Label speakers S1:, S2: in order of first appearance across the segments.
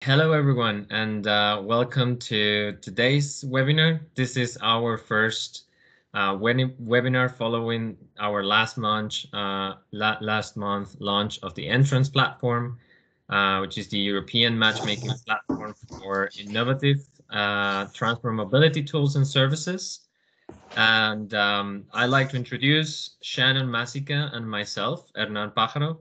S1: Hello, everyone, and welcome to today's webinar. This is our first webinar following our last month launch of the Entrance platform, which is the European matchmaking platform for innovative transport mobility tools and services. And I'd like to introduce Shannon Masica and myself, Hernan Pájaro.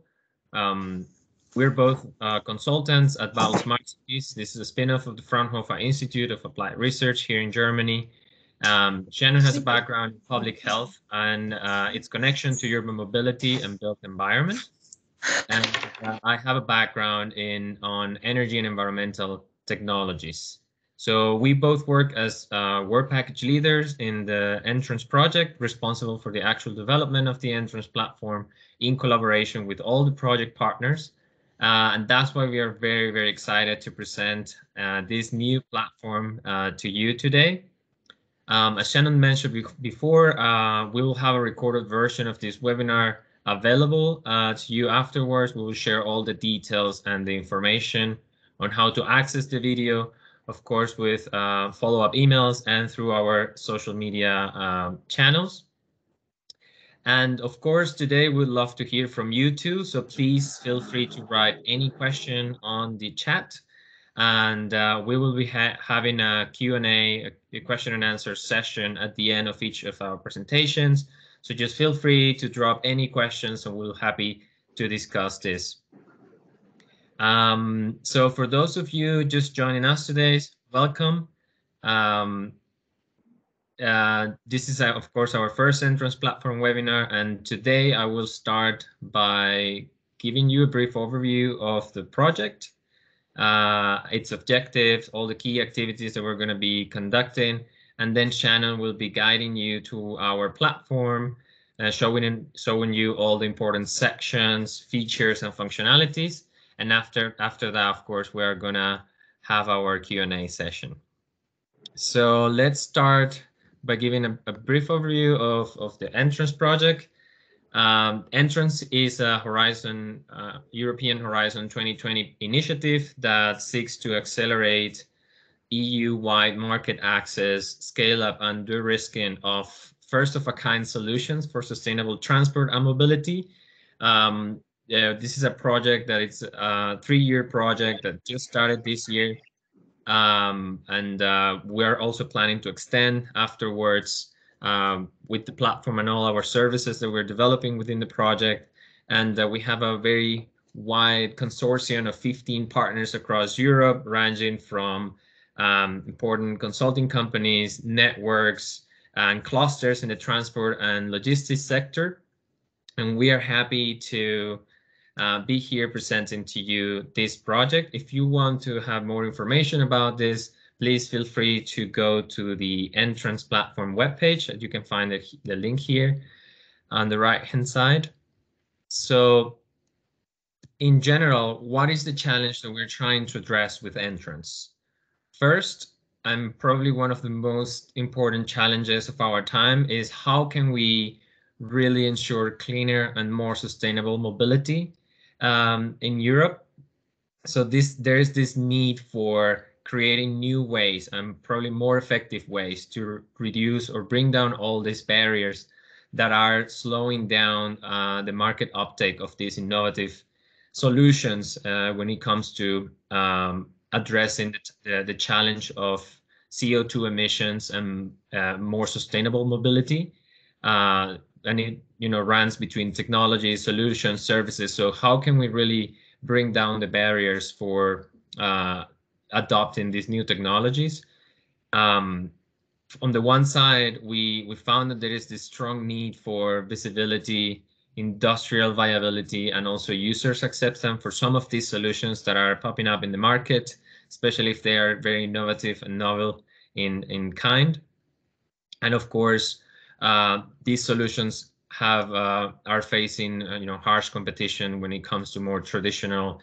S1: We're both consultants at BABLE Smart Cities. This is a spin-off of the Fraunhofer Institute of Applied Research here in Germany. Shannon has a background in public health and its connection to urban mobility and built environment. And I have a background on energy and environmental technologies. So we both work as work package leaders in the Entrance project, responsible for the actual development of the Entrance platform in collaboration with all the project partners. And that's why we are very, very excited to present this new platform to you today. As Shannon mentioned before, we will have a recorded version of this webinar available to you afterwards. We will share all the details and the information on how to access the video, of course, with follow-up emails and through our social media channels. And of course, today we'd love to hear from you too. So please feel free to write any question on the chat. And we will be having a Q&A, a question and answer session at the end of each of our presentations. So just feel free to drop any questions and we'll be happy to discuss this. So for those of you just joining us today, welcome. This is, of course, our first Entrance platform webinar, and today I will start by giving you a brief overview of the project, its objectives, all the key activities that we're going to be conducting, and then Shannon will be guiding you to our platform, showing you all the important sections, features, and functionalities. And after that, of course, we are going to have our Q&A session. So let's start by giving a brief overview of the Entrance project. Entrance is a European Horizon 2020 initiative that seeks to accelerate EU-wide market access, scale up, and de-risking of first-of-a-kind solutions for sustainable transport and mobility. This is a project that it's a 3-year project that just started this year. And we're also planning to extend afterwards with the platform and all our services that we're developing within the project. And we have a very wide consortium of 15 partners across Europe, ranging from important consulting companies, networks, and clusters in the transport and logistics sector. And we are happy to be here presenting to you this project. If you want to have more information about this, please feel free to go to the Entrance platform webpage. You can find the link here on the right-hand side. So in general, what is the challenge that we're trying to address with Entrance? First, and probably one of the most important challenges of our time, is how can we really ensure cleaner and more sustainable mobility in Europe. So there is this need for creating new ways and probably more effective ways to reduce or bring down all these barriers that are slowing down the market uptake of these innovative solutions when it comes to addressing the challenge of CO2 emissions and more sustainable mobility. And it runs between technology, solutions, services. So how can we really bring down the barriers for adopting these new technologies? On the one side, we found that there is this strong need for visibility, industrial viability, and also users acceptance for some of these solutions that are popping up in the market, especially if they are very innovative and novel in kind. And of course, these solutions are facing harsh competition when it comes to more traditional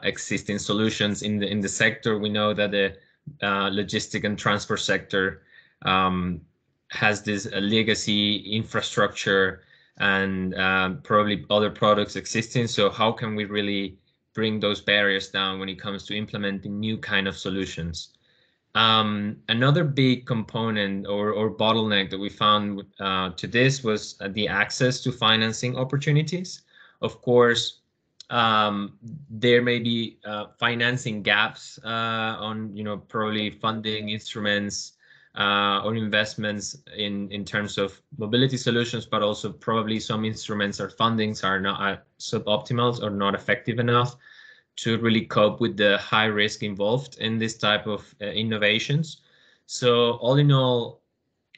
S1: existing solutions in the sector. We know that the logistic and transport sector has this legacy infrastructure and probably other products existing. So how can we really bring those barriers down when it comes to implementing new kind of solutions. Another big component or bottleneck that we found to this was the access to financing opportunities. Of course, there may be financing gaps on, probably funding instruments or investments in terms of mobility solutions, but also probably some instruments or fundings are not suboptimal or not effective enough to really cope with the high risk involved in this type of innovations. So all in all,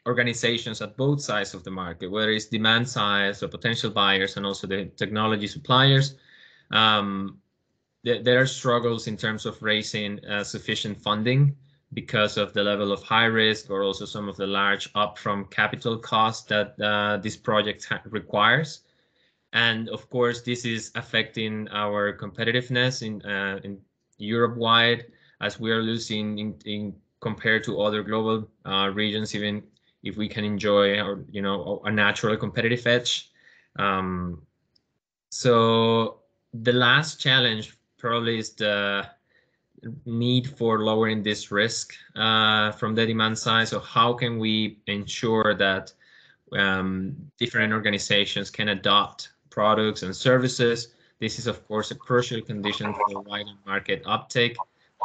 S1: organizations at both sides of the market, whether it's demand side, so potential buyers, and also the technology suppliers, there are struggles in terms of raising sufficient funding because of the level of high risk, or also some of the large upfront capital costs that this project requires. And of course, this is affecting our competitiveness in Europe-wide, as we are losing in compared to other global regions, even if we can enjoy a natural competitive edge. So the last challenge probably is the need for lowering this risk from the demand side. So how can we ensure that different organizations can adopt products and services? This is, of course, a crucial condition for wider market uptake,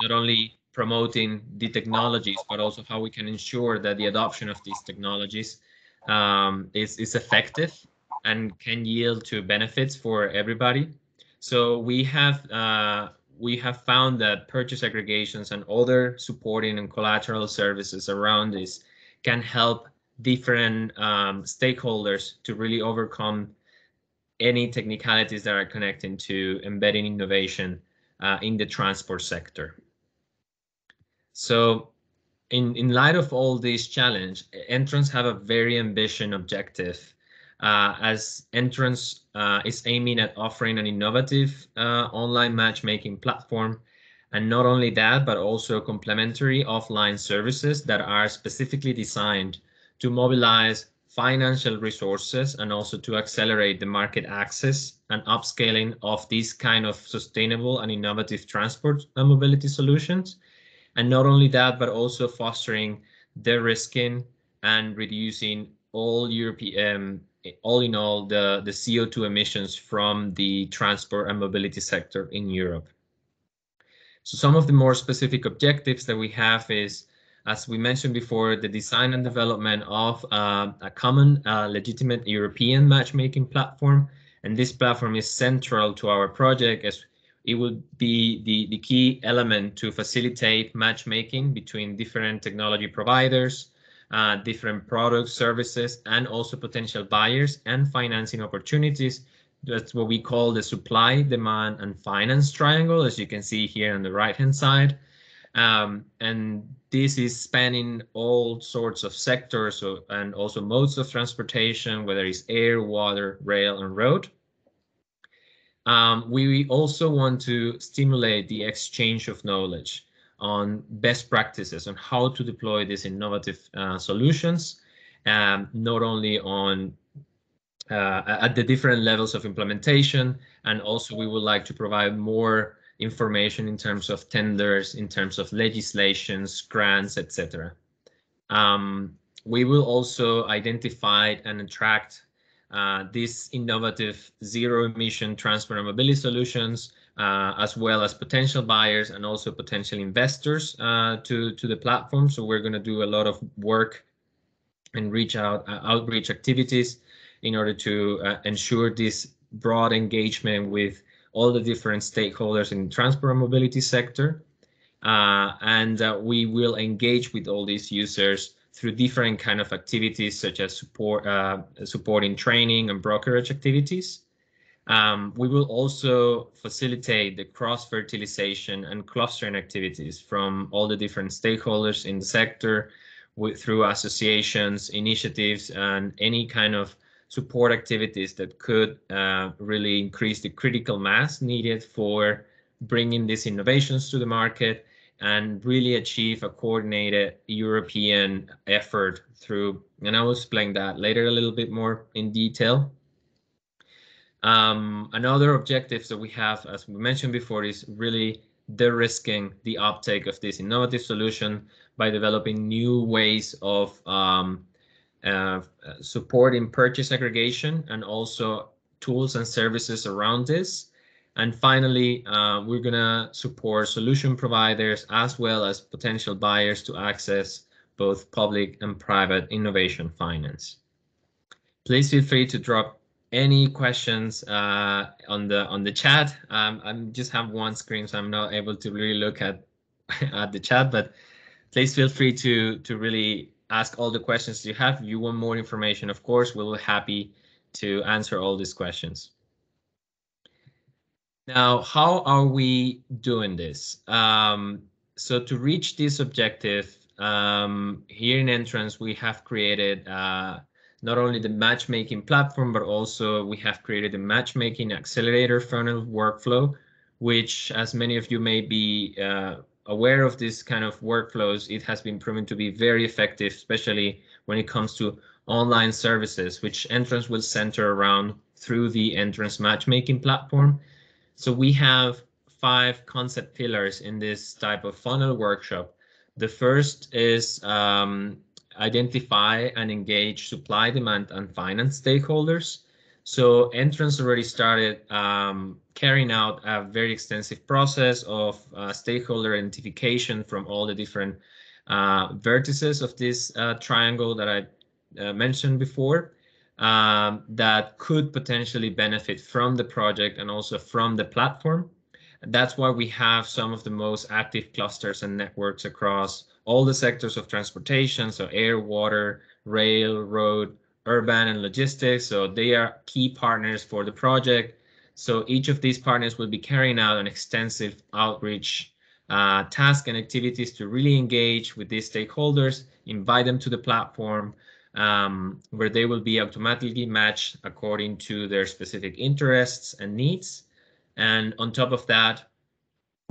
S1: not only promoting the technologies, but also how we can ensure that the adoption of these technologies is effective and can yield to benefits for everybody. So we have found that purchase aggregations and other supporting and collateral services around this can help different stakeholders to really overcome any technicalities that are connecting to embedding innovation in the transport sector. So in light of all these challenges, Entrance have a very ambitious objective, as Entrance is aiming at offering an innovative online matchmaking platform. And not only that, but also complementary offline services that are specifically designed to mobilize financial resources and also to accelerate the market access and upscaling of these kind of sustainable and innovative transport and mobility solutions. And not only that, but also fostering de-risking and reducing all European, all in all, the CO2 emissions from the transport and mobility sector in Europe. So some of the more specific objectives that we have is, as we mentioned before, the design and development of a common legitimate European matchmaking platform. And this platform is central to our project, as it will be the key element to facilitate matchmaking between different technology providers, different products, services, and also potential buyers and financing opportunities. That's what we call the supply, demand, and finance triangle, as you can see here on the right-hand side. And this is spanning all sorts of sectors and also modes of transportation, whether it's air, water, rail, and road. We also want to stimulate the exchange of knowledge on best practices on how to deploy these innovative solutions, not only on at the different levels of implementation, and also we would like to provide more information in terms of tenders, in terms of legislations, grants, etc. We will also identify and attract these innovative zero-emission transport and mobility solutions, as well as potential buyers and also potential investors to the platform. So we're going to do a lot of work and outreach activities in order to ensure this broad engagement with all the different stakeholders in the transport and mobility sector. And we will engage with all these users through different kind of activities, such as supporting training and brokerage activities. We will also facilitate the cross-fertilization and clustering activities from all the different stakeholders in the sector through associations, initiatives, and any kind of support activities that could really increase the critical mass needed for bringing these innovations to the market and really achieve a coordinated European effort through, and I will explain that later a little bit more in detail. Another objective that we have, as we mentioned before, is really de-risking the uptake of this innovative solution by developing new ways of supporting purchase aggregation and also tools and services around this. And finally, we're going to support solution providers as well as potential buyers to access both public and private innovation finance. Please feel free to drop any questions on the chat. I just have one screen, so I'm not able to really look at at the chat, but please feel free to really ask all the questions you have. If you want more information, of course, we'll be happy to answer all these questions. Now, how are we doing this? So to reach this objective, here in Entrance, we have created not only the matchmaking platform, but also we have created a matchmaking accelerator funnel workflow, which, as many of you may be aware of this kind of workflows, it has been proven to be very effective, especially when it comes to online services, which Entrance will center around through the Entrance matchmaking platform. So we have 5 concept pillars in this type of funnel workshop. The first is identify and engage supply, demand, and finance stakeholders. So Entrance already started carrying out a very extensive process of stakeholder identification from all the different vertices of this triangle that I mentioned before. That could potentially benefit from the project and also from the platform. That's why we have some of the most active clusters and networks across all the sectors of transportation, so air, water, rail, road, urban, and logistics. So they are key partners for the project. So each of these partners will be carrying out an extensive outreach task and activities to really engage with these stakeholders, invite them to the platform, where they will be automatically matched according to their specific interests and needs. And on top of that,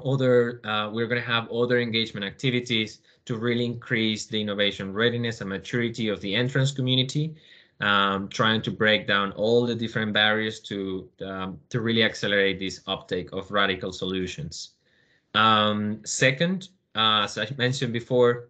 S1: we're going to have other engagement activities to really increase the innovation readiness and maturity of the Entrance community, trying to break down all the different barriers to really accelerate this uptake of radical solutions. Second, as I mentioned before,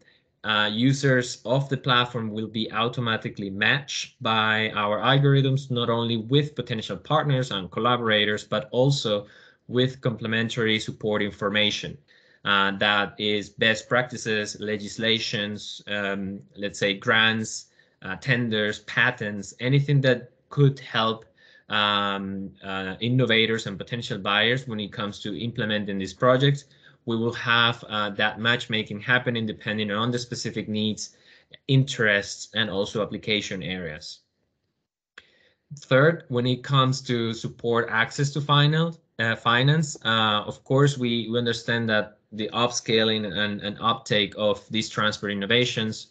S1: users of the platform will be automatically matched by our algorithms, not only with potential partners and collaborators, but also with complementary support information. That is best practices, legislations, let's say grants, tenders, patents, anything that could help innovators and potential buyers when it comes to implementing these projects. We will have that matchmaking happening depending on the specific needs, interests, and also application areas. Third, when it comes to support access to finance, of course, we understand that the upscaling and uptake of these transport innovations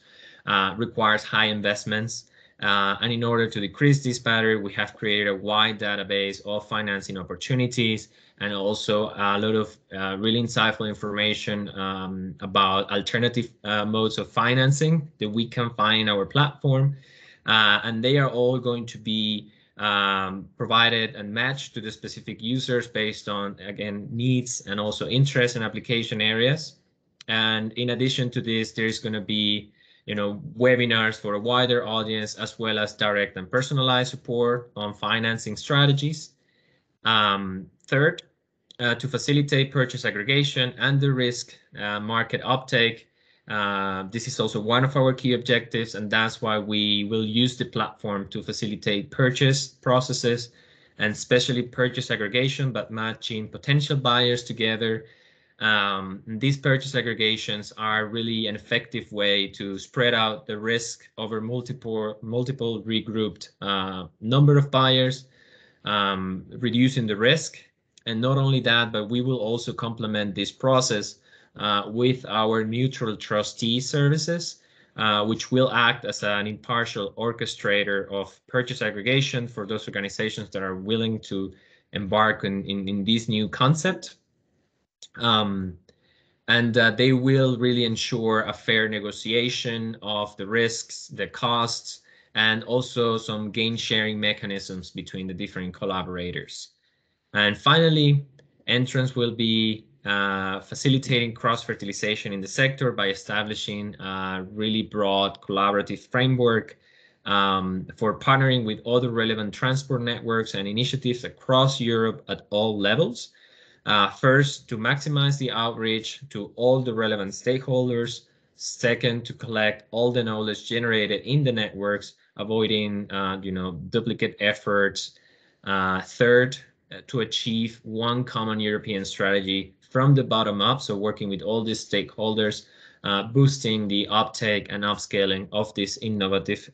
S1: requires high investments. And in order to decrease this barrier, we have created a wide database of financing opportunities and also a lot of really insightful information about alternative modes of financing that we can find in our platform. And they are all going to be provided and matched to the specific users based on, again, needs and also interest in application areas. And in addition to this, there is going to be webinars for a wider audience, as well as direct and personalized support on financing strategies. Third, to facilitate purchase aggregation and the risk market uptake. This is also one of our key objectives, and that's why we will use the platform to facilitate purchase processes and especially purchase aggregation, but matching potential buyers together. These purchase aggregations are really an effective way to spread out the risk over multiple regrouped number of buyers, reducing the risk. And not only that, but we will also complement this process with our neutral trustee services, which will act as an impartial orchestrator of purchase aggregation for those organizations that are willing to embark in this new concept. And they will really ensure a fair negotiation of the risks, the costs, and also some gain sharing mechanisms between the different collaborators. And finally, Entrance will be facilitating cross-fertilization in the sector by establishing a really broad collaborative framework for partnering with other relevant transport networks and initiatives across Europe at all levels. First, to maximize the outreach to all the relevant stakeholders. Second, to collect all the knowledge generated in the networks, avoiding duplicate efforts. Third, to achieve one common European strategy from the bottom up, so working with all these stakeholders, boosting the uptake and upscaling of these innovative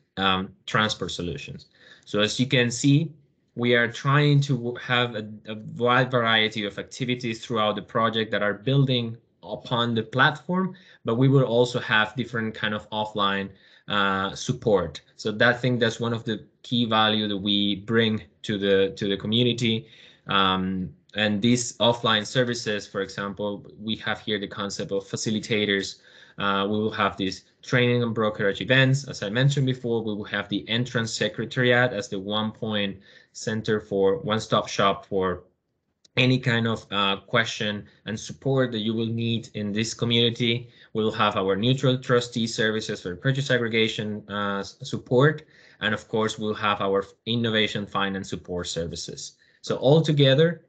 S1: transport solutions. So as you can see, we are trying to have a wide variety of activities throughout the project that are building upon the platform, but we will also have different kind of offline support. So I think that's one of the key value that we bring to the community. And these offline services, for example, we have here the concept of facilitators. We will have these training and brokerage events. As I mentioned before, we will have the Entrance Secretariat as the one-point center for one-stop shop for any kind of question and support that you will need in this community. We will have our neutral trustee services for purchase aggregation support. And of course, we'll have our innovation finance support services. So altogether,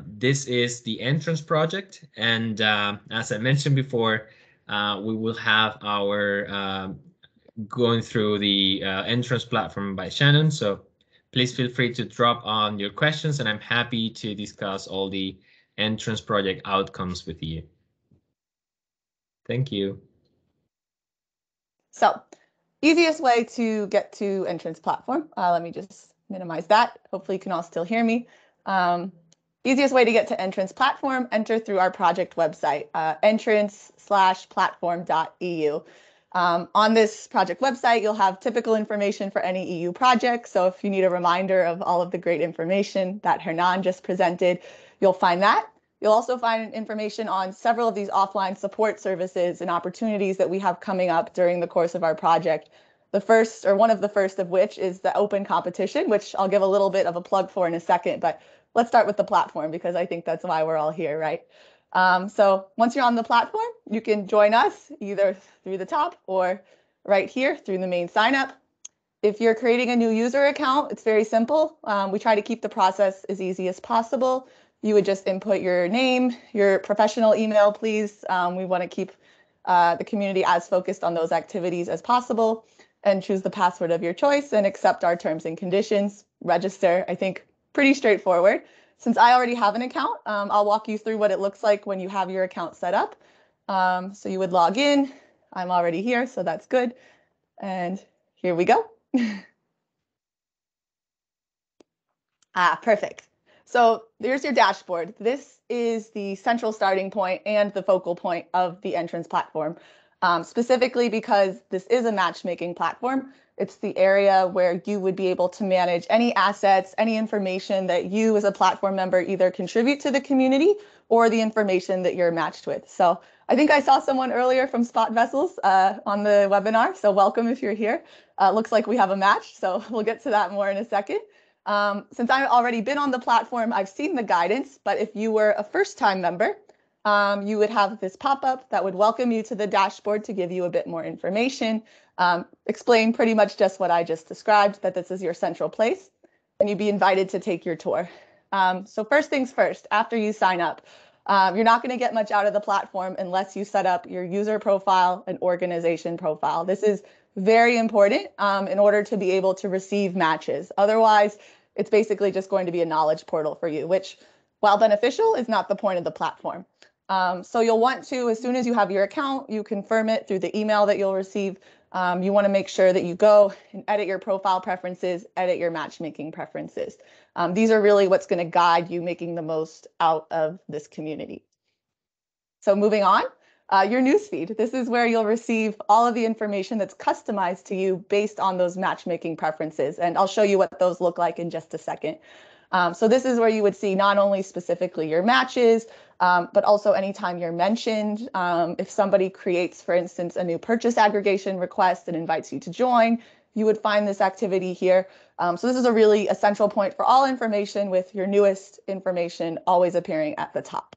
S1: this is the Entrance project. And as I mentioned before, we will have our going through the Entrance platform by Shannon. So please feel free to drop on your questions, and I'm happy to discuss all the Entrance project outcomes with you. Thank you.
S2: So, easiest way to get to Entrance platform. Let me just minimize that. Hopefully you can all still hear me. Easiest way to get to Entrance platform, enter through our project website, entrance/platform.eu. On this project website, you'll have typical information for any EU project. So if you need a reminder of all of the great information that Hernan just presented, you'll find that. You'll also find information on several of these offline support services and opportunities that we have coming up during the course of our project. The first, or one of the first of which, is the open competition, which I'll give a little bit of a plug for in a second, but let's start with the platform because I think that's why we're all here, right? So once you're on the platform, you can join us either through the top or right here through the main sign up. If you're creating a new user account, it's very simple. We try to keep the process as easy as possible. You would just input your name, your professional email, please. We want to keep the community as focused on those activities as possible, and choose the password of your choice and accept our terms and conditions. Register, I think, pretty straightforward. Since I already have an account, I'll walk you through what it looks like when you have your account set up. So you would log in. I'm already here, so that's good. And here we go. Perfect. So there's your dashboard. This is the central starting point and the focal point of the Entrance platform, specifically because this is a matchmaking platform. It's the area where you would be able to manage any assets, any information that you as a platform member either contribute to the community or the information that you're matched with. So I think I saw someone earlier from Spot Vessels on the webinar. So welcome if you're here. Looks like we have a match. So we'll get to that more in a second. Since I've already been on the platform, I've seen the guidance. But if you were a first-time member, you would have this pop-up that would welcome you to the dashboard to give you a bit more information, explain pretty much just what I just described, that this is your central place, and you'd be invited to take your tour. So first things first, after you sign up, you're not going to get much out of the platform unless you set up your user profile and organization profile. This is very important in order to be able to receive matches. Otherwise, it's basically just going to be a knowledge portal for you, which, while beneficial, is not the point of the platform. So you'll want to, as soon as you have your account, you confirm it through the email that you'll receive. You want to make sure that you go and edit your profile preferences, edit your matchmaking preferences. These are really what's going to guide you making the most out of this community. So moving on, your newsfeed. This is where you'll receive all of the information that's customized to you based on those matchmaking preferences. And I'll show you what those look like in just a second. So this is where you would see not only specifically your matches, but also anytime you're mentioned. If somebody creates, for instance, a new purchase aggregation request and invites you to join, you would find this activity here. So this is a really essential point for all information, with your newest information always appearing at the top.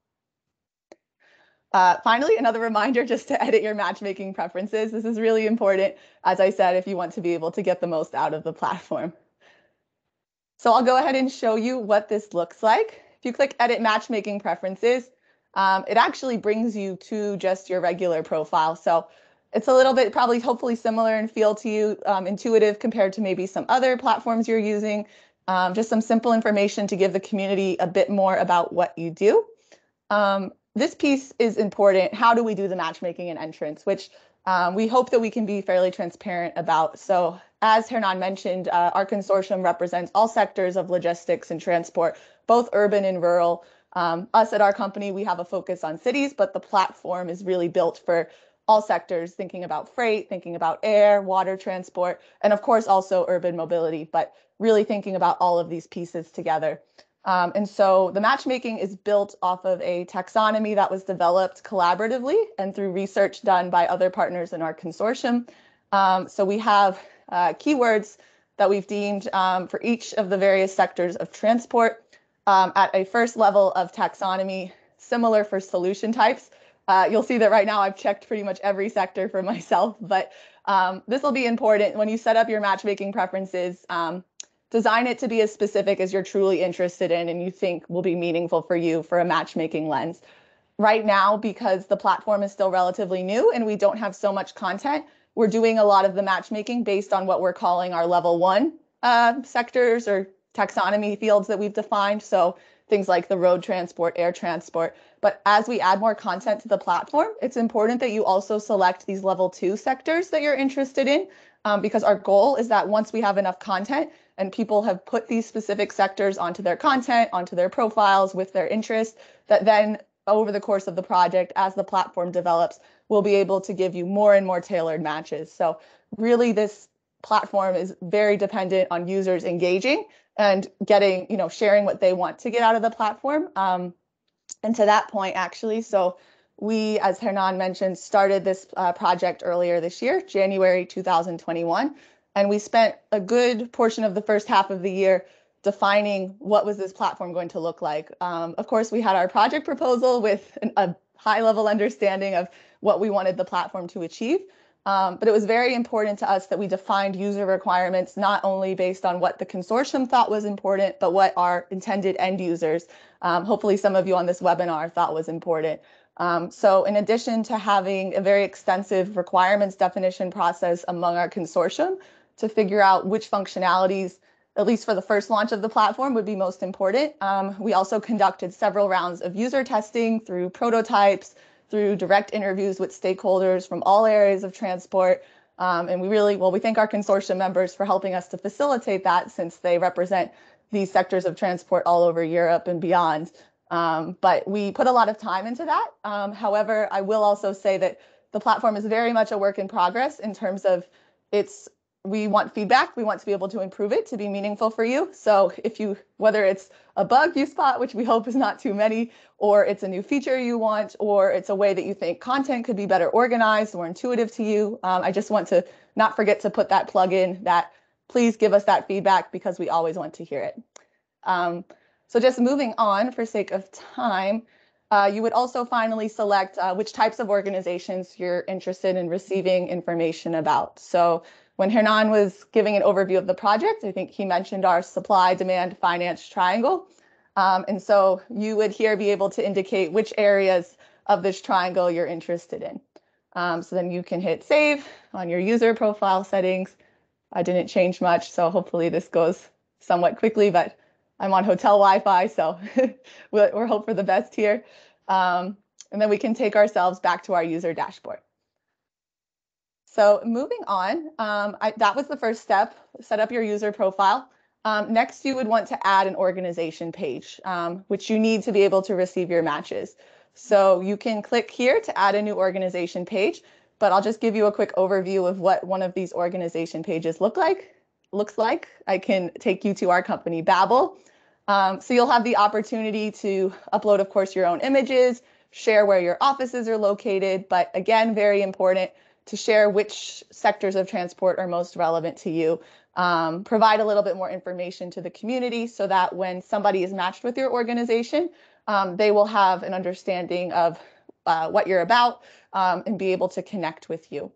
S2: Finally, another reminder just to edit your matchmaking preferences. This is really important, as I said, if you want to be able to get the most out of the platform. So I'll go ahead and show you what this looks like. If you click Edit Matchmaking Preferences, it actually brings you to just your regular profile. So it's a little bit probably hopefully similar in feel to you, intuitive compared to maybe some other platforms you're using. Just some simple information to give the community a bit more about what you do. This piece is important. How do we do the matchmaking and entrance, which we hope that we can be fairly transparent about. So as Hernan mentioned, our consortium represents all sectors of logistics and transport, both urban and rural. Us at our company, we have a focus on cities, but the platform is really built for all sectors, thinking about freight, thinking about air, water transport, and of course also urban mobility, but really thinking about all of these pieces together. And so the matchmaking is built off of a taxonomy that was developed collaboratively and through research done by other partners in our consortium. So we have keywords that we've deemed for each of the various sectors of transport at a first level of taxonomy, similar for solution types. You'll see that right now I've checked pretty much every sector for myself, but this will be important when you set up your matchmaking preferences. Design it to be as specific as you're truly interested in and you think will be meaningful for you for a matchmaking lens. Right now, because the platform is still relatively new and we don't have so much content, we're doing a lot of the matchmaking based on what we're calling our level 1 sectors or taxonomy fields that we've defined. So things like the road transport, air transport. But as we add more content to the platform, it's important that you also select these level 2 sectors that you're interested in, because our goal is that once we have enough content and people have put these specific sectors onto their content, onto their profiles with their interests, that then over the course of the project, as the platform develops, we'll be able to give you more and more tailored matches. So really this platform is very dependent on users engaging and getting, sharing what they want to get out of the platform. And to that point, actually, so we, as Hernan mentioned, started this project earlier this year, January 2021, and we spent a good portion of the first half of the year defining what was this platform going to look like. Of course, we had our project proposal with a high-level understanding of what we wanted the platform to achieve. But it was very important to us that we defined user requirements, not only based on what the consortium thought was important, but what our intended end users, hopefully some of you on this webinar, thought was important. So in addition to having a very extensive requirements definition process among our consortium to figure out which functionalities, at least for the first launch of the platform, would be most important, we also conducted several rounds of user testing through prototypes, through direct interviews with stakeholders from all areas of transport. And we thank our consortium members for helping us to facilitate that, since they represent these sectors of transport all over Europe and beyond. But we put a lot of time into that. However, I will also say that the platform is very much a work in progress in terms of we want feedback. We want to be able to improve it to be meaningful for you. So whether it's a bug you spot, which we hope is not too many, or it's a new feature you want, or it's a way that you think content could be better organized or intuitive to you, I just want to not forget to put that plug in that please give us that feedback, because we always want to hear it. So just moving on for sake of time, you would also finally select which types of organizations you're interested in receiving information about. So when Hernan was giving an overview of the project, I think he mentioned our supply, demand, finance triangle. And so you would here be able to indicate which areas of this triangle you're interested in. So then you can hit save on your user profile settings. I didn't change much, so hopefully this goes somewhat quickly, but I'm on hotel Wi-Fi, so we'll hope for the best here. And then we can take ourselves back to our user dashboard. So moving on, that was the first step, set up your user profile. Next, you would want to add an organization page, which you need to be able to receive your matches. So you can click here to add a new organization page, but I'll just give you a quick overview of what one of these organization pages looks like. I can take you to our company, BABLE. So you'll have the opportunity to upload, of course, your own images, share where your offices are located, but again, very important, to share which sectors of transport are most relevant to you, provide a little bit more information to the community so that when somebody is matched with your organization, they will have an understanding of what you're about and be able to connect with you.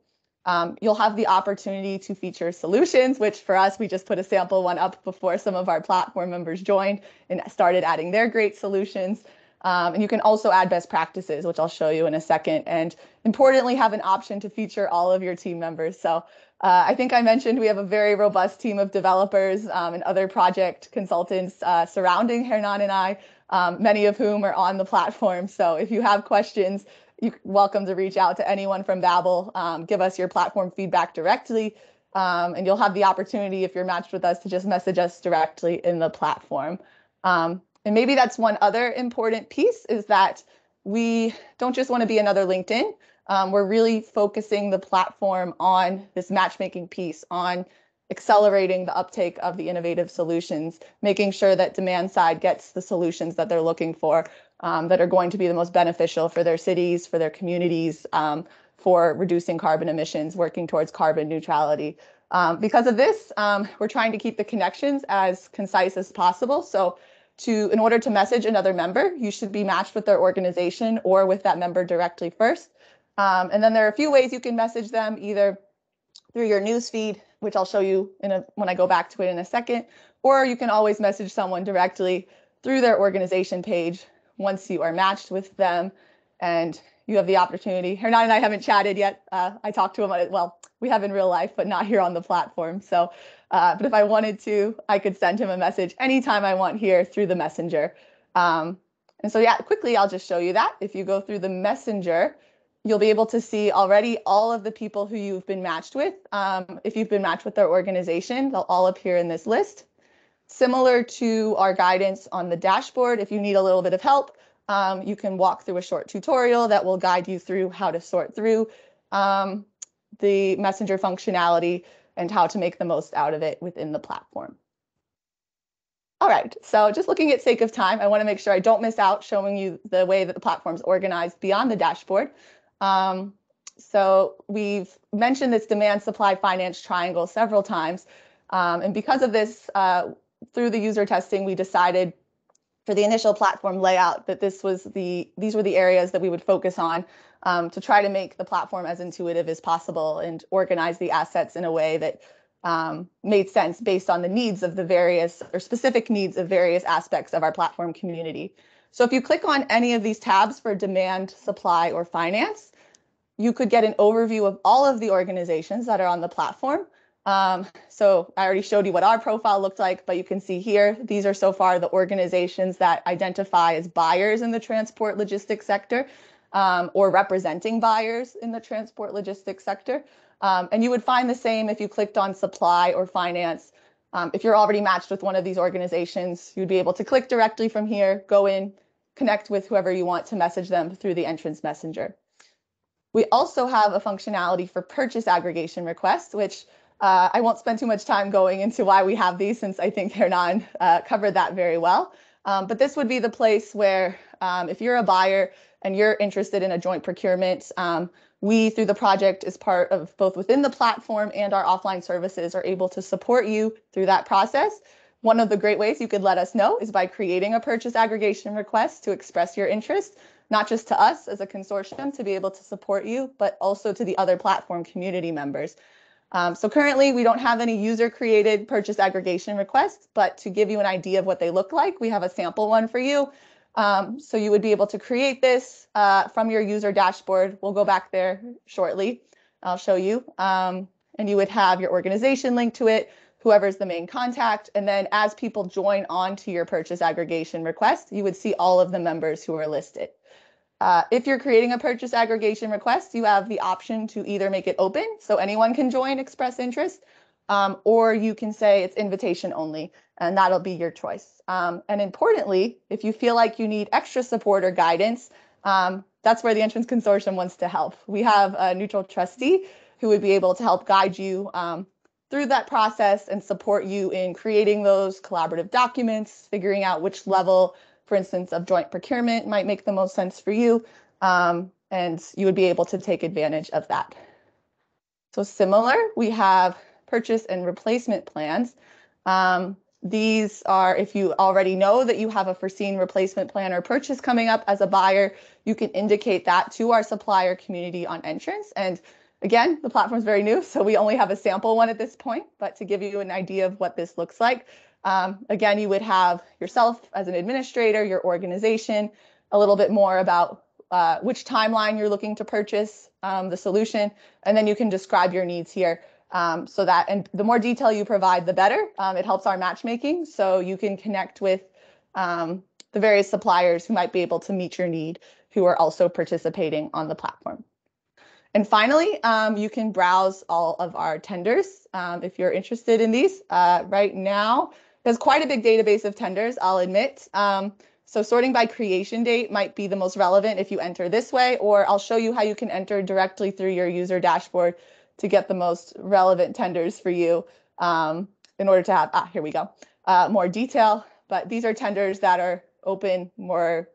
S2: You'll have the opportunity to feature solutions, which for us, we just put a sample one up before some of our platform members joined and started adding their great solutions. And you can also add best practices, which I'll show you in a second. And importantly, have an option to feature all of your team members. So I think I mentioned we have a very robust team of developers and other project consultants surrounding Hernan and I, many of whom are on the platform. So if you have questions, you're welcome to reach out to anyone from BABLE, give us your platform feedback directly, and you'll have the opportunity, if you're matched with us, to just message us directly in the platform. And maybe that's one other important piece, is that we don't just want to be another LinkedIn. We're really focusing the platform on this matchmaking piece, on accelerating the uptake of the innovative solutions, making sure that demand side gets the solutions that they're looking for, that are going to be the most beneficial for their cities, for their communities, for reducing carbon emissions, working towards carbon neutrality. Because of this, we're trying to keep the connections as concise as possible. So in order to message another member, you should be matched with their organization or with that member directly first. And then there are a few ways you can message them, either through your newsfeed, which I'll show you when I go back to it in a second, or you can always message someone directly through their organization page once you are matched with them and you have the opportunity. Hernan and I haven't chatted yet. I talked to him, well, we have in real life, but not here on the platform. So, but if I wanted to, I could send him a message anytime I want here through the messenger. And so yeah, quickly, I'll just show you that. If you go through the messenger, you'll be able to see already all of the people who you've been matched with. If you've been matched with their organization, they'll all appear in this list. Similar to our guidance on the dashboard, if you need a little bit of help, you can walk through a short tutorial that will guide you through how to sort through the messenger functionality and how to make the most out of it within the platform. All right, so just looking at sake of time, I want to make sure I don't miss out showing you the way that the platform's organized beyond the dashboard. So we've mentioned this demand, supply, finance triangle several times. And because of this, through the user testing, we decided for the initial platform layout that these were the areas that we would focus on to try to make the platform as intuitive as possible and organize the assets in a way that made sense based on the needs of the various or specific needs of various aspects of our platform community. So if you click on any of these tabs for demand, supply, or finance, you could get an overview of all of the organizations that are on the platform. So I already showed you what our profile looked like, but you can see here, these are so far the organizations that identify as buyers in the transport logistics sector, or representing buyers in the transport logistics sector. And you would find the same if you clicked on supply or finance. If you're already matched with one of these organizations, you'd be able to click directly from here, go in, connect with whoever you want to message them through the entrance messenger. We also have a functionality for purchase aggregation requests, which I won't spend too much time going into why we have these, since I think Hernan covered that very well. But this would be the place where if you're a buyer and you're interested in a joint procurement, we, through the project, as part of both within the platform and our offline services, are able to support you through that process. One of the great ways you could let us know is by creating a purchase aggregation request to express your interest, not just to us as a consortium to be able to support you, but also to the other platform community members. So currently, we don't have any user-created purchase aggregation requests, but to give you an idea of what they look like, we have a sample one for you. So you would be able to create this from your user dashboard. We'll go back there shortly. I'll show you. And you would have your organization linked to it, whoever's the main contact. And then as people join on to your purchase aggregation request, you would see all of the members who are listed. If you're creating a purchase aggregation request, you have the option to either make it open so anyone can join, express interest, or you can say it's invitation only, and that'll be your choice. And importantly, if you feel like you need extra support or guidance, that's where the Entrance Consortium wants to help. We have a neutral trustee who would be able to help guide you through that process and support you in creating those collaborative documents, figuring out which level, for instance, of joint procurement might make the most sense for you, and you would be able to take advantage of that. So similar, we have purchase and replacement plans. These are, if you already know that you have a foreseen replacement plan or purchase coming up as a buyer, you can indicate that to our supplier community on Entrance. And again, the platform is very new, so we only have a sample one at this point, but to give you an idea of what this looks like, again, you would have yourself as an administrator, your organization, a little bit more about which timeline you're looking to purchase the solution, and then you can describe your needs here. So that, and the more detail you provide, the better. It helps our matchmaking, so you can connect with the various suppliers who might be able to meet your need, who are also participating on the platform. And finally, you can browse all of our tenders if you're interested in these. Right now, there's quite a big database of tenders, I'll admit. So sorting by creation date might be the most relevant if you enter this way, or I'll show you how you can enter directly through your user dashboard to get the most relevant tenders for you in order to have, here we go, more detail. But these are tenders that are open more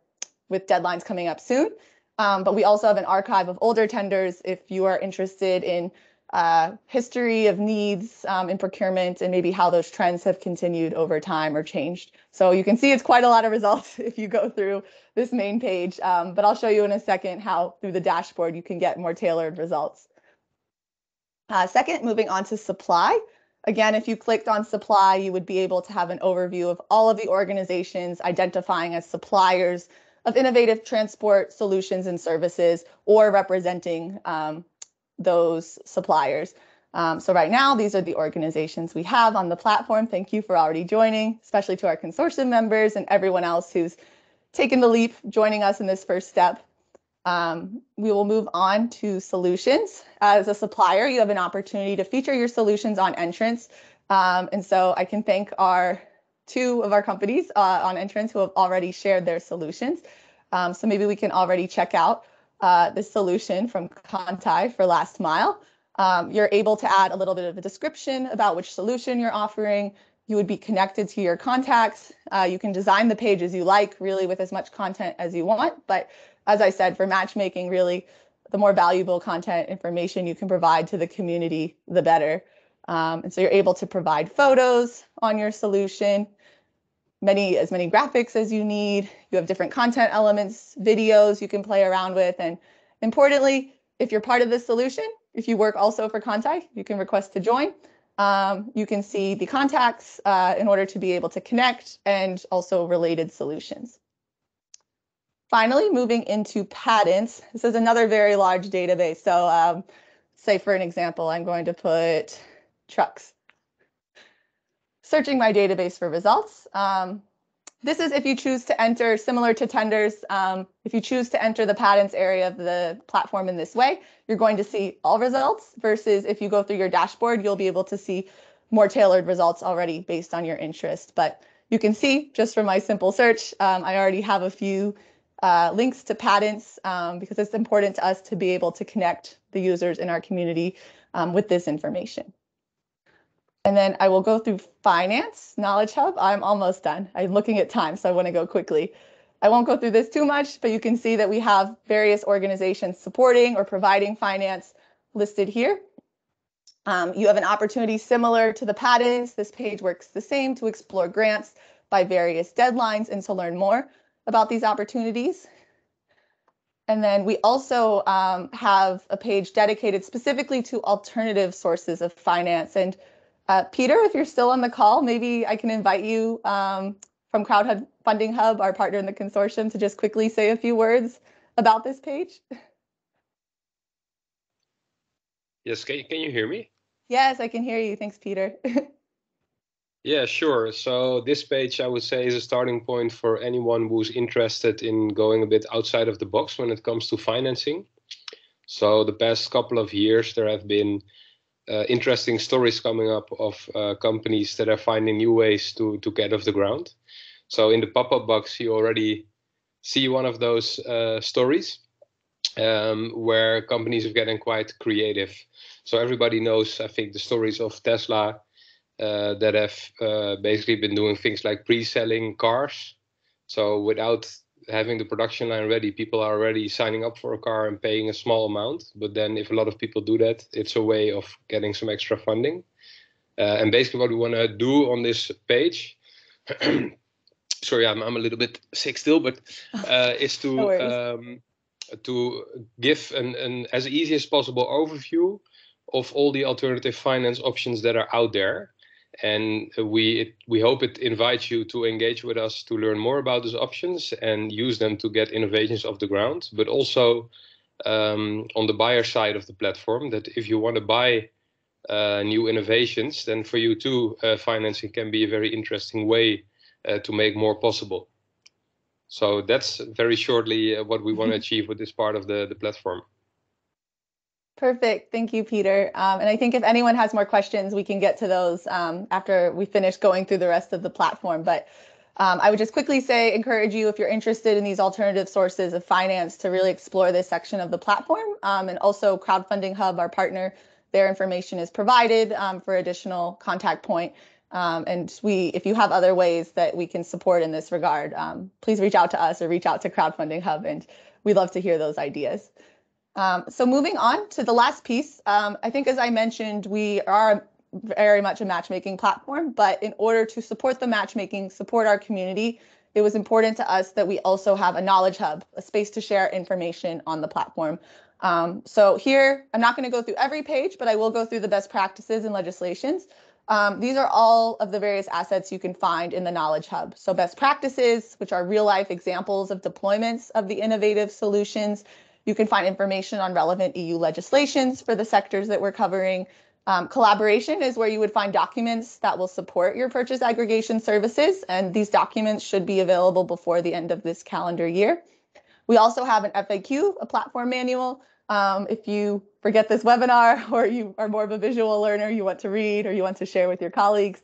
S2: with deadlines coming up soon. But we also have an archive of older tenders if you are interested in history of needs in procurement and maybe how those trends have continued over time or changed. So you can see it's quite a lot of results if you go through this main page, but I'll show you in a second how through the dashboard you can get more tailored results. Second, moving on to supply. Again, if you clicked on supply, you would be able to have an overview of all of the organizations identifying as suppliers of innovative transport solutions and services or representing those suppliers. So right now, these are the organizations we have on the platform. Thank you for already joining, especially to our consortium members and everyone else who's taken the leap, joining us in this first step. We will move on to solutions. As a supplier, you have an opportunity to feature your solutions on Entrance. And so I can thank two of our companies on Entrance who have already shared their solutions. So maybe we can already check out this solution from Contai for last mile. You're able to add a little bit of a description about which solution you're offering. You would be connected to your contacts. You can design the page as you like, really with as much content as you want. But as I said, for matchmaking, really, the more valuable content information you can provide to the community, the better. And so you're able to provide photos on your solution, as many graphics as you need. You have different content elements, videos you can play around with. And importantly, if you're part of this solution, if you work also for Contai, you can request to join. You can see the contacts in order to be able to connect and also related solutions. Finally, moving into patents. This is another very large database. So say for an example, I'm going to put trucks. Searching my database for results. This is if you choose to enter, similar to tenders, if you choose to enter the patents area of the platform in this way, you're going to see all results versus if you go through your dashboard, you'll be able to see more tailored results already based on your interest. But you can see just from my simple search, I already have a few links to patents because it's important to us to be able to connect the users in our community with this information. And then I will go through Finance Knowledge Hub. I'm almost done. I'm looking at time, so I want to go quickly. I won't go through this too much, but you can see that we have various organizations supporting or providing finance listed here. You have an opportunity similar to the patents. This page works the same to explore grants by various deadlines and to learn more about these opportunities. And then we also have a page dedicated specifically to alternative sources of finance. And Peter, if you're still on the call, maybe I can invite you from Crowdfunding Hub, our partner in the consortium, to just quickly say a few words about this page.
S3: Yes, can you hear me?
S2: Yes, I can hear you. Thanks, Peter.
S3: Yeah, sure. So this page, I would say, is a starting point for anyone who's interested in going a bit outside of the box when it comes to financing. So the past couple of years, there have been interesting stories coming up of companies that are finding new ways to get off the ground. So in the pop-up box, you already see one of those stories where companies are getting quite creative. So everybody knows, I think, the stories of Tesla that have basically been doing things like pre-selling cars. So without having the production line ready, people are already signing up for a car and paying a small amount. But then if a lot of people do that, it's a way of getting some extra funding. And basically what we want to do on this page, sorry, I'm a little bit sick still, but is to give an as easy as possible overview of all the alternative finance options that are out there. And we hope it invites you to engage with us to learn more about those options and use them to get innovations off the ground. But also on the buyer side of the platform, that if you want to buy new innovations, then for you too, financing can be a very interesting way to make more possible. So that's very shortly what we want to achieve with this part of the platform.
S2: Perfect. Thank you, Peter. And I think if anyone has more questions, we can get to those after we finish going through the rest of the platform. But I would just quickly say, encourage you, if you're interested in these alternative sources of finance, to really explore this section of the platform. And also Crowdfunding Hub, our partner, their information is provided for additional contact point. And if you have other ways that we can support in this regard, please reach out to us or reach out to Crowdfunding Hub, and we'd love to hear those ideas. So moving on to the last piece, I think, as I mentioned, we are very much a matchmaking platform, but in order to support the matchmaking, support our community, it was important to us that we also have a knowledge hub, a space to share information on the platform. So here, I'm not going to go through every page, but I will go through the best practices and legislations. These are all of the various assets you can find in the Knowledge Hub. So best practices, which are real-life examples of deployments of the innovative solutions. You can find information on relevant EU legislations for the sectors that we're covering. Collaboration is where you would find documents that will support your purchase aggregation services, and these documents should be available before the end of this calendar year. We also have an FAQ, a platform manual. If you forget this webinar, or you are more of a visual learner, you want to read or you want to share with your colleagues,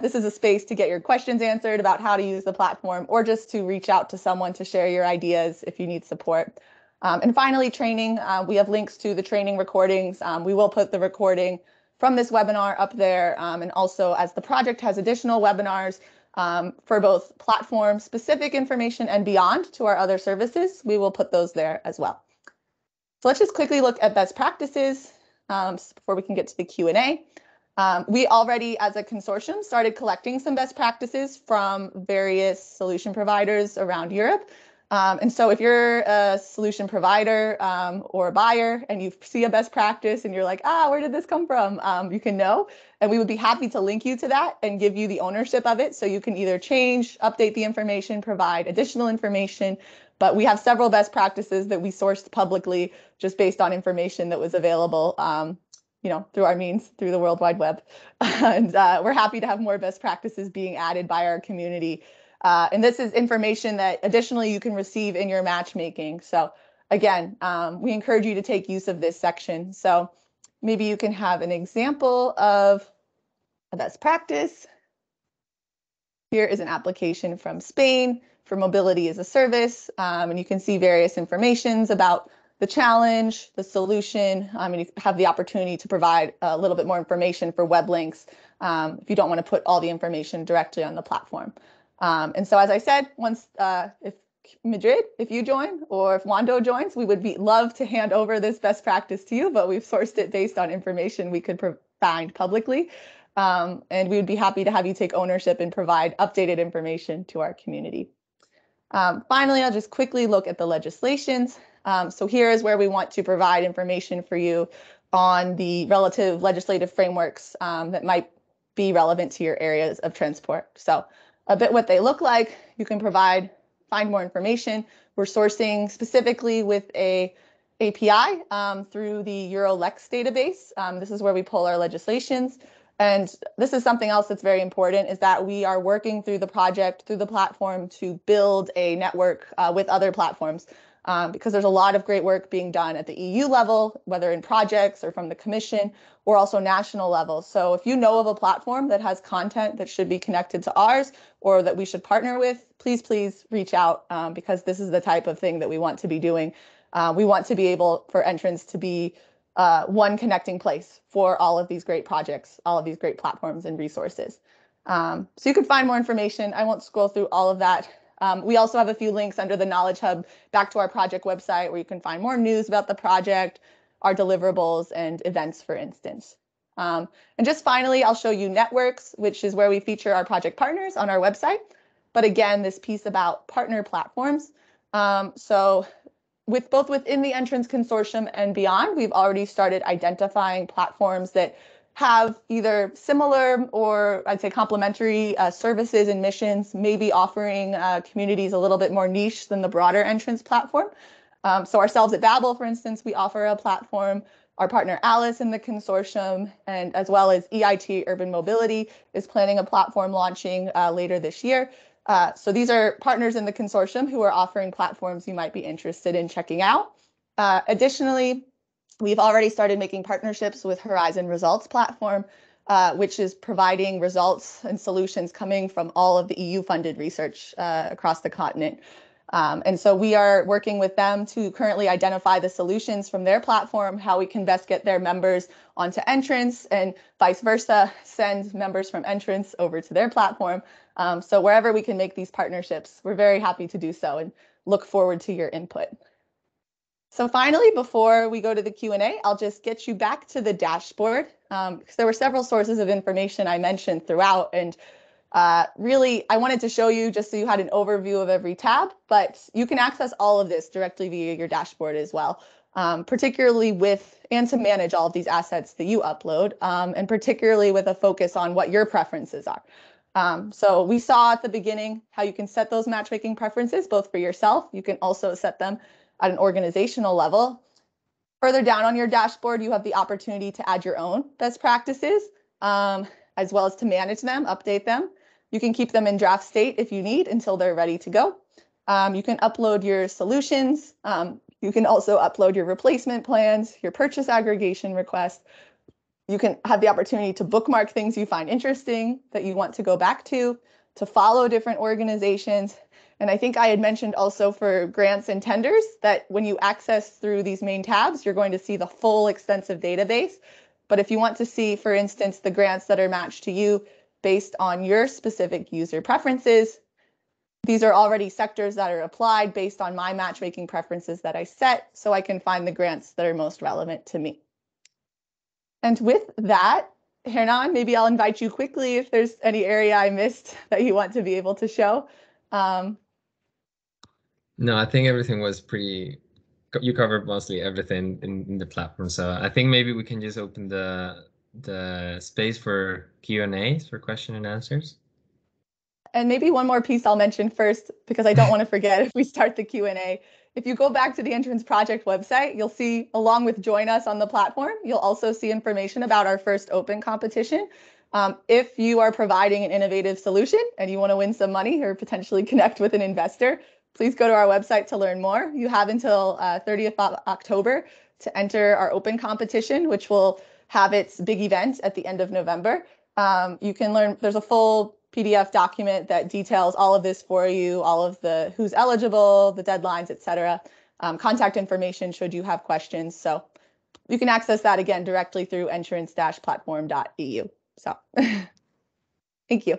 S2: this is a space to get your questions answered about how to use the platform, or just to reach out to someone to share your ideas if you need support. And finally, training. We have links to the training recordings. We will put the recording from this webinar up there. And also, as the project has additional webinars for both platform-specific information and beyond to our other services, we will put those there as well. So let's just quickly look at best practices before we can get to the Q&A. We already, as a consortium, started collecting some best practices from various solution providers around Europe. And so if you're a solution provider or a buyer and you see a best practice and you're like, where did this come from? You can know, and we would be happy to link you to that and give you the ownership of it. So you can either change, update the information, provide additional information. But we have several best practices that we sourced publicly just based on information that was available, through our means, through the World Wide Web. And we're happy to have more best practices being added by our community. And this is information that additionally you can receive in your matchmaking. So again, we encourage you to take use of this section. So maybe you can have an example of a best practice. Here is an application from Spain for mobility as a service. And you can see various informations about the challenge, the solution, and you have the opportunity to provide a little bit more information for web links if you don't want to put all the information directly on the platform. And so, as I said, once if Madrid, if you join, or if Wando joins, we would love to hand over this best practice to you, but we've sourced it based on information we could find publicly. And we would be happy to have you take ownership and provide updated information to our community. Finally, I'll just quickly look at the legislations. So here is where we want to provide information for you on the relative legislative frameworks that might be relevant to your areas of transport. So a bit what they look like. You can find more information. We're sourcing specifically with a API through the EuroLex database. This is where we pull our legislations. And this is something else that's very important, is that we are working through the project, through the platform, to build a network with other platforms. Because there's a lot of great work being done at the EU level, whether in projects or from the Commission, or also national level. So if you know of a platform that has content that should be connected to ours, or that we should partner with, please reach out, because this is the type of thing that we want to be doing. We want to be able for Entrance to be one connecting place for all of these great projects, all of these great platforms and resources. So you can find more information. I won't scroll through all of that. We also have a few links under the Knowledge Hub back to our project website where you can find more news about the project, our deliverables, and events, for instance. And just finally, I'll show you networks, which is where we feature our project partners on our website. But again, this piece about partner platforms. So both within the Entrance Consortium and beyond, we've already started identifying platforms that have either similar or I'd say complementary services and missions, maybe offering communities a little bit more niche than the broader Entrance platform. So ourselves at BABLE, for instance, we offer a platform. Our partner Alice in the consortium, and as well as EIT Urban Mobility is planning a platform launching later this year. So these are partners in the consortium who are offering platforms you might be interested in checking out. Additionally, we've already started making partnerships with Horizon Results platform, which is providing results and solutions coming from all of the EU-funded research across the continent. And so we are working with them to currently identify the solutions from their platform, how we can best get their members onto Entrance and vice versa, send members from Entrance over to their platform. So wherever we can make these partnerships, we're very happy to do so and look forward to your input. So finally, before we go to the Q&A, I'll just get you back to the dashboard because there were several sources of information I mentioned throughout, and really, I wanted to show you just so you had an overview of every tab, but you can access all of this directly via your dashboard as well, particularly and to manage all of these assets that you upload, and particularly with a focus on what your preferences are. So we saw at the beginning how you can set those matchmaking preferences, both for yourself. You can also set them at an organizational level. Further down on your dashboard, you have the opportunity to add your own best practices, as well as to manage them, update them. You can keep them in draft state if you need until they're ready to go. You can upload your solutions. You can also upload your replacement plans, your purchase aggregation requests. You can have the opportunity to bookmark things you find interesting that you want to go back to follow different organizations. And I think I had mentioned also for grants and tenders that when you access through these main tabs, you're going to see the full extensive database. But if you want to see, for instance, the grants that are matched to you based on your specific user preferences, these are already sectors that are applied based on my matchmaking preferences that I set, so I can find the grants that are most relevant to me. And with that, Hernan, maybe I'll invite you quickly if there's any area I missed that you want to be able to show.
S1: No, I think everything was you covered mostly everything in the platform. So I think maybe we can just open the space for Q&As, for question and answers.
S2: And maybe one more piece I'll mention first, because I don't want to forget if we start the Q&A. If you go back to the Entrance Project website, you'll see, along with Join Us on the platform, you'll also see information about our first open competition. If you are providing an innovative solution and you want to win some money or potentially connect with an investor, please go to our website to learn more. You have until 30th of October to enter our open competition, which will have its big event at the end of November. You can learn, there's a full PDF document that details all of this for you, all of the who's eligible, the deadlines, etc. Contact information should you have questions. So you can access that again directly through entrance-platform.eu. So thank you.